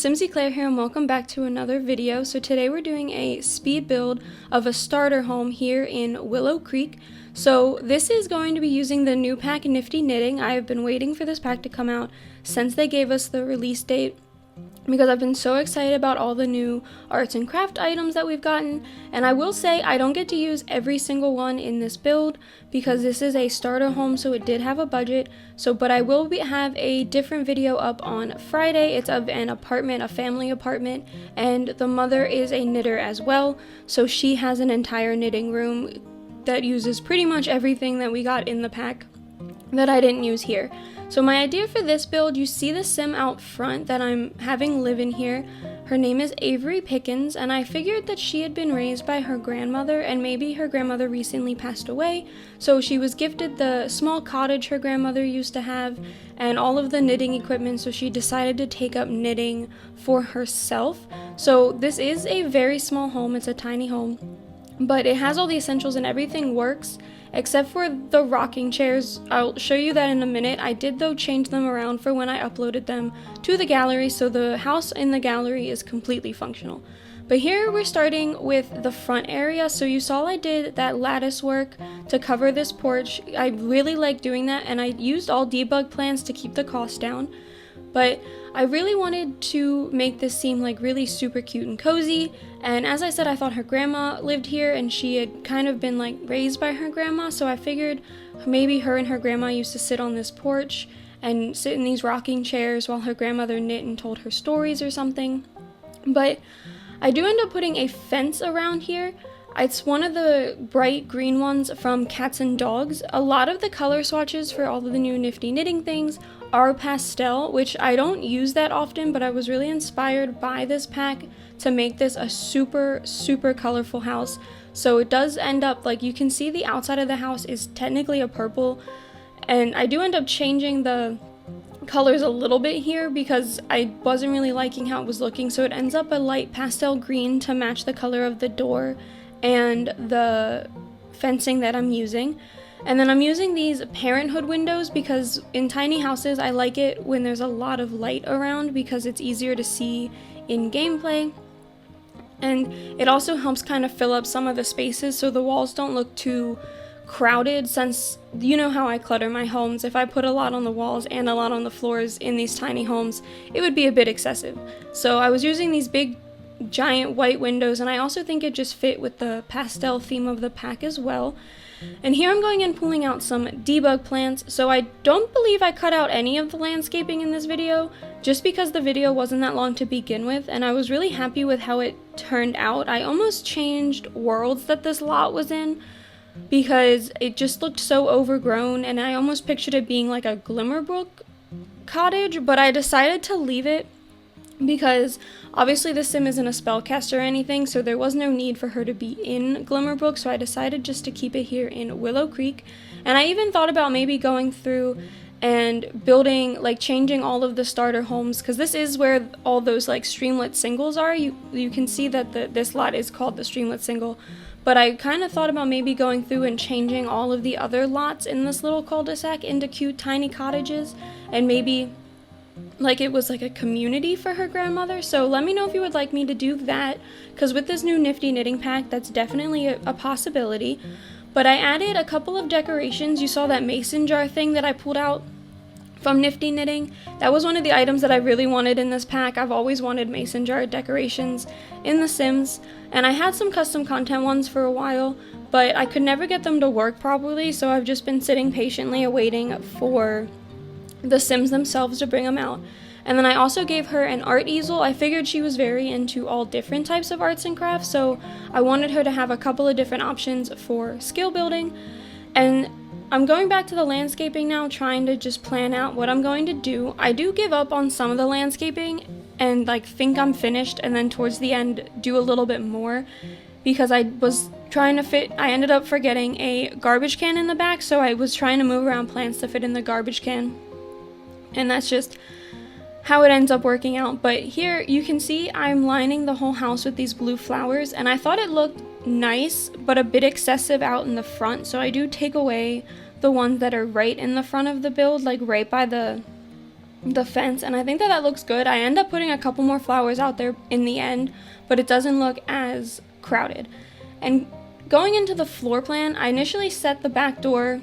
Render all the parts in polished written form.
Simsy Claire here and welcome back to another video. So today we're doing a speed build of a starter home here in Willow Creek. So this is going to be using the new pack Nifty Knitting. I have been waiting for this pack to come out since they gave us the release date, because I've been so excited about all the new arts and craft items that we've gotten. And I will say I don't get to use every single one in this build because this is a starter home, so it did have a budget. But I will have a different video up on Friday. It's of an apartment, a family apartment, and the mother is a knitter as well, so she has an entire knitting room that uses pretty much everything that we got in the pack that I didn't use here. So my idea for this build, you see the sim out front that I'm having live in here. Her name is Avery Pickens, and I figured that she had been raised by her grandmother, and maybe her grandmother recently passed away, so she was gifted the small cottage her grandmother used to have and all of the knitting equipment, so she decided to take up knitting for herself. So this is a very small home, it's a tiny home, but it has all the essentials and everything works except for the rocking chairs. I'll show you that in a minute. I did though change them around for when I uploaded them to the gallery, so the house in the gallery is completely functional. But here we're starting with the front area. So you saw I did that lattice work to cover this porch. I really like doing that, and I used all debug plants to keep the cost down. But I really wanted to make this seem like really super cute and cozy, and as I said, I thought her grandma lived here and she had kind of been like raised by her grandma, so I figured maybe her and her grandma used to sit on this porch and sit in these rocking chairs while her grandmother knit and told her stories or something. But I do end up putting a fence around here. It's one of the bright green ones from Cats and Dogs. A lot of the color swatches for all of the new Nifty knitting things are pastel, which I don't use that often, but I was really inspired by this pack to make this a super colorful house. So it does end up, like, you can see the outside of the house is technically a purple, and I do end up changing the colors a little bit here because I wasn't really liking how it was looking, so it ends up a light pastel green to match the color of the door and the fencing that I'm using. And then I'm using these parenthood windows because in tiny houses I like it when there's a lot of light around because it's easier to see in gameplay. And it also helps kind of fill up some of the spaces so the walls don't look too crowded, since you know how I clutter my homes. If I put a lot on the walls and a lot on the floors in these tiny homes, it would be a bit excessive. So I was using these big giant white windows, and I also think it just fit with the pastel theme of the pack as well. And here I'm going and pulling out some debug plants. So I don't believe I cut out any of the landscaping in this video, just because the video wasn't that long to begin with, and I was really happy with how it turned out. I almost changed worlds that this lot was in because it just looked so overgrown, and I almost pictured it being like a Glimmerbrook cottage, but I decided to leave it because obviously the sim isn't a spellcaster or anything, so there was no need for her to be in Glimmerbrook, so I decided just to keep it here in Willow Creek. And I even thought about maybe going through and building, like, changing all of the starter homes, because this is where all those like streamlet singles are. You can see that this lot is called the streamlet single, but I kind of thought about maybe going through and changing all of the other lots in this little cul-de-sac into cute tiny cottages, and maybe like it was like a community for her grandmother. So let me know if you would like me to do that, because with this new Nifty knitting pack, that's definitely a possibility. But I added a couple of decorations. You saw that mason jar thing that I pulled out from Nifty Knitting. That was one of the items that I really wanted in this pack. I've always wanted mason jar decorations in The Sims, and I had some custom content ones for a while, but I could never get them to work properly, so I've just been sitting patiently awaiting for the Sims themselves to bring them out. And then I also gave her an art easel. I figured she was very into all different types of arts and crafts, so I wanted her to have a couple of different options for skill building. And I'm going back to the landscaping now, trying to just plan out what I'm going to do. I do give up on some of the landscaping and like think I'm finished, and then towards the end do a little bit more because I was trying to fit, I ended up forgetting a garbage can in the back, so I was trying to move around plants to fit in the garbage can. And that's just how it ends up working out. But here you can see I'm lining the whole house with these blue flowers, and I thought it looked nice but a bit excessive out in the front, so I do take away the ones that are right in the front of the build, like right by the the fence, and I think that that looks good. I end up putting a couple more flowers out there in the end, but it doesn't look as crowded. And going into the floor plan, I initially set the back door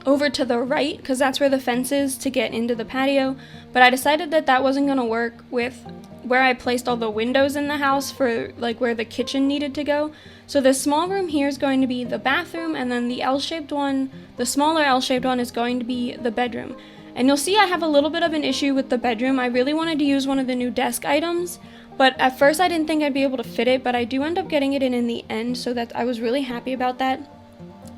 over to the right because that's where the fence is to get into the patio, but I decided that that wasn't going to work with where I placed all the windows in the house for like where the kitchen needed to go. So this small room here is going to be the bathroom, and then the L-shaped one, the smaller L-shaped one, is going to be the bedroom. And you'll see I have a little bit of an issue with the bedroom. I really wanted to use one of the new desk items, but at first I didn't think I'd be able to fit it, but I do end up getting it in the end, so that I was really happy about that.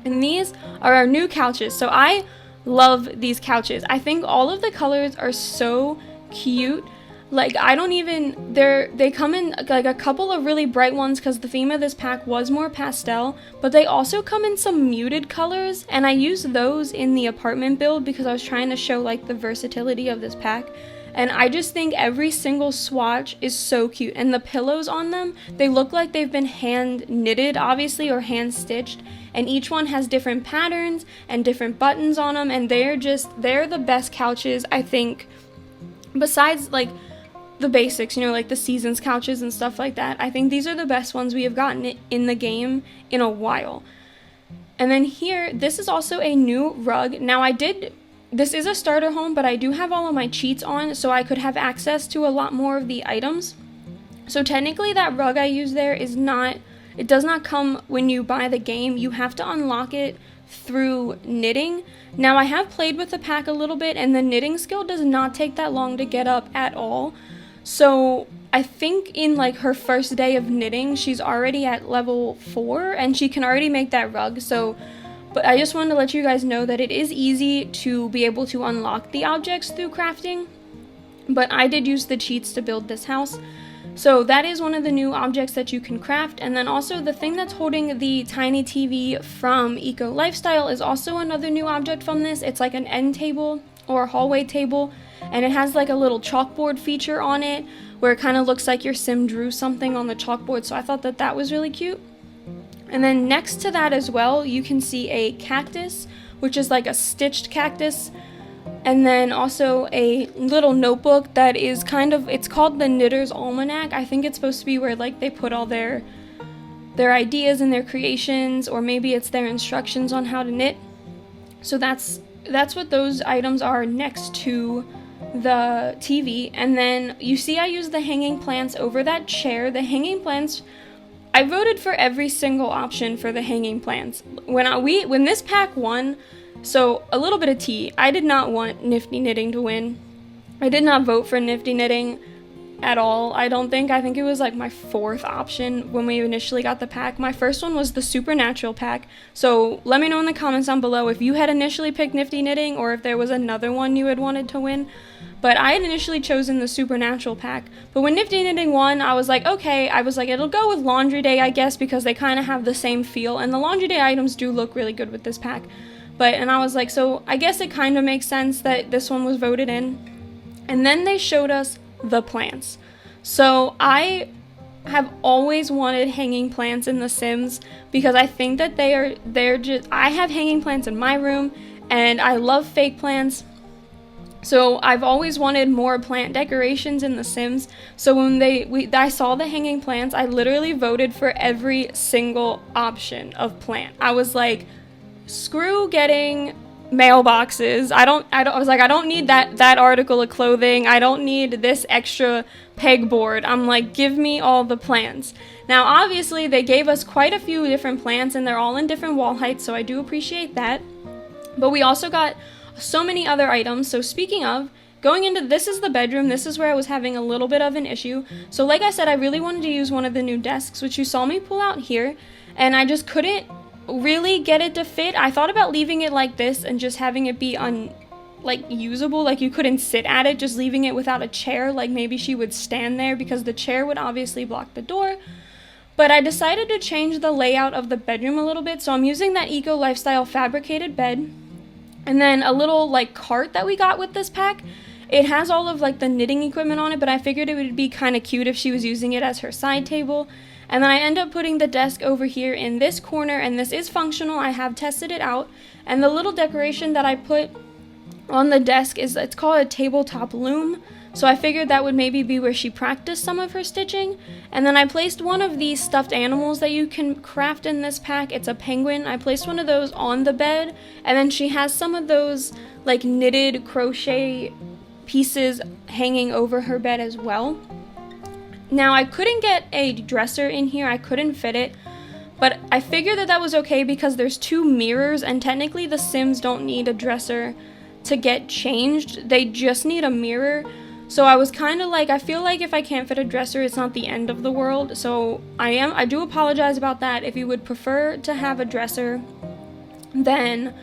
And these are our new couches. So I love these couches. I think all of the colors are so cute. Like, I don't even, they come in like a couple of really bright ones because the theme of this pack was more pastel, but they also come in some muted colors, and I used those in the apartment build because I was trying to show like the versatility of this pack. And I just think every single swatch is so cute, and the pillows on them, they look like they've been hand knitted, obviously, or hand stitched, and each one has different patterns and different buttons on them, and they're the best couches, I think, besides like the basics, you know, like the Seasons couches and stuff like that. I think these are the best ones we have gotten in the game in a while. And then here, this is also a new rug. Now this is a starter home, but I do have all of my cheats on, so I could have access to a lot more of the items. So technically that rug I use there it does not come when you buy the game. You have to unlock it through knitting. Now I have played with the pack a little bit, and the knitting skill does not take that long to get up at all. So I think in like her first day of knitting, she's already at level 4 and she can already make that rug. So, but I just wanted to let you guys know that it is easy to be able to unlock the objects through crafting, but I did use the cheats to build this house. So that is one of the new objects that you can craft. And then also the thing that's holding the tiny TV from Eco Lifestyle is also another new object from this. It's like an end table or a hallway table, and it has like a little chalkboard feature on it where it kind of looks like your sim drew something on the chalkboard. So I thought that that was really cute. And then next to that as well, you can see a cactus, which is like a stitched cactus. And then also a little notebook that is it's called the Knitter's Almanac. I think it's supposed to be where like they put all their ideas and their creations, or maybe it's their instructions on how to knit. So that's what those items are next to the TV. And then you see I used the hanging plants over that chair. The hanging plants, I voted for every single option for the hanging plants. When this pack won, so a little bit of tea, I did not want Nifty Knitting to win. I did not vote for Nifty Knitting at all. I think it was like my 4th option when we initially got the pack. My first one was the Supernatural pack. So let me know in the comments down below if you had initially picked Nifty Knitting or if there was another one you had wanted to win. But I had initially chosen the Supernatural pack. But when Nifty Knitting won, I was like, okay, it'll go with Laundry Day, I guess, because they kind of have the same feel. And the Laundry Day items do look really good with this pack. And I was like, so I guess it kind of makes sense that this one was voted in. And then they showed us the plants. So I have always wanted hanging plants in The Sims because I think that I have hanging plants in my room and I love fake plants. So I've always wanted more plant decorations in The Sims. So when I saw the hanging plants, I literally voted for every single option of plant. I was like, screw getting mailboxes. I was like, I don't need that article of clothing. I don't need this extra pegboard. I'm like, give me all the plants. Now, obviously, they gave us quite a few different plants, and they're all in different wall heights, so I do appreciate that. But we also got so many other items. So speaking of, going into this is the bedroom. This is where I was having a little bit of an issue. So like I said, I really wanted to use one of the new desks, which you saw me pull out here, and I just couldn't really get it to fit. I thought about leaving it like this and just having it be usable, like you couldn't sit at it, just leaving it without a chair, like maybe she would stand there because the chair would obviously block the door. But I decided to change the layout of the bedroom a little bit, so I'm using that Eco Lifestyle fabricated bed, and then a little like cart that we got with this pack. It has all of like the knitting equipment on it, but I figured it would be kind of cute if she was using it as her side table. And then I end up putting the desk over here in this corner, and this is functional. I have tested it out. And the little decoration that I put on the desk it's called a tabletop loom. So I figured that would maybe be where she practiced some of her stitching. And then I placed one of these stuffed animals that you can craft in this pack. It's a penguin. I placed one of those on the bed. And then she has some of those like knitted crochet pieces hanging over her bed as well. Now I couldn't get a dresser in here. I couldn't fit it. But I figured that was okay because there's 2 mirrors, and technically the Sims don't need a dresser to get changed. They just need a mirror. So I was kind of like, I feel like if I can't fit a dresser, it's not the end of the world. So I do apologize about that. If you would prefer to have a dresser, then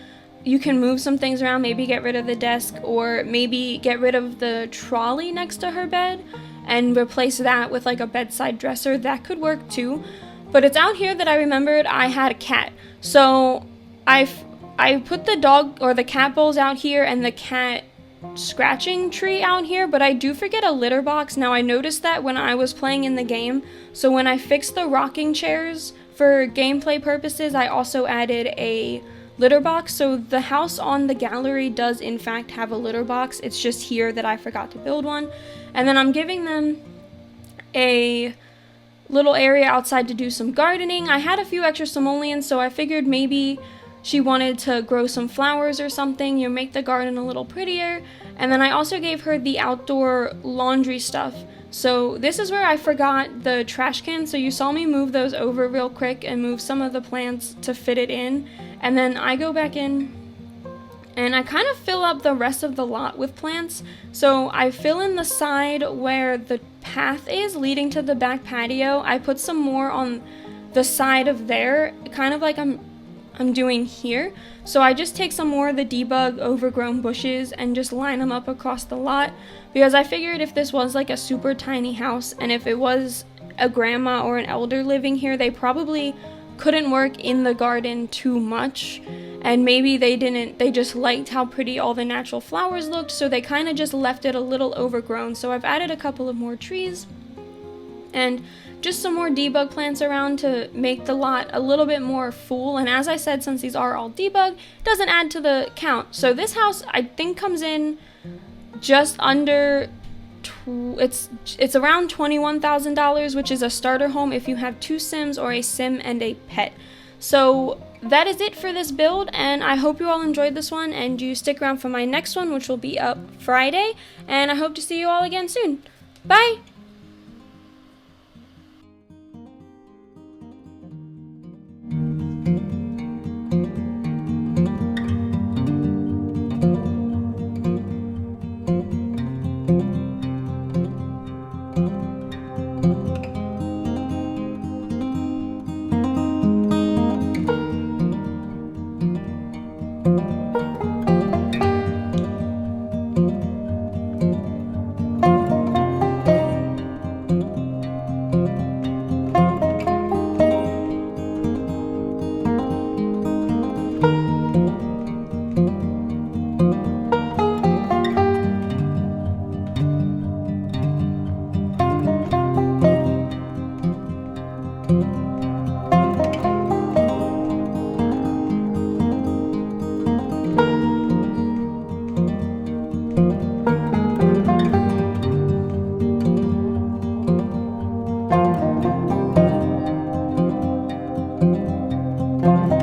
you can move some things around, maybe get rid of the desk, or maybe get rid of the trolley next to her bed and replace that with like a bedside dresser. That could work too. But it's out here that I remembered I had a cat. So I put the dog or the cat bowls out here and the cat scratching tree out here, but I do forget a litter box. Now I noticed that when I was playing in the game, so when I fixed the rocking chairs for gameplay purposes, I also added a litter box. So the house on the gallery does in fact have a litter box. It's just here that I forgot to build one. And then I'm giving them a little area outside to do some gardening. I had a few extra simoleons, so I figured maybe she wanted to grow some flowers or something, make the garden a little prettier. And then I also gave her the outdoor laundry stuff. So this is where I forgot the trash can. So you saw me move those over real quick and move some of the plants to fit it in. And then I go back in and I kind of fill up the rest of the lot with plants. So I fill in the side where the path is leading to the back patio. I put some more on the side of there, kind of like I'm doing here. So I just take some more of the debug overgrown bushes and just line them up across the lot, because I figured if this was like a super tiny house and if it was a grandma or an elder living here, they probably couldn't work in the garden too much, and maybe they just liked how pretty all the natural flowers looked, so they kind of just left it a little overgrown. So I've added a couple of more trees and just some more debug plants around to make the lot a little bit more full. And as I said, since these are all debug, it doesn't add to the count. So this house I think comes in just under it's around $21,000, which is a starter home if you have 2 Sims or a Sim and a pet. So that is it for this build, and I hope you all enjoyed this one and you stick around for my next one, which will be up Friday, and I hope to see you all again soon. Bye! Bye.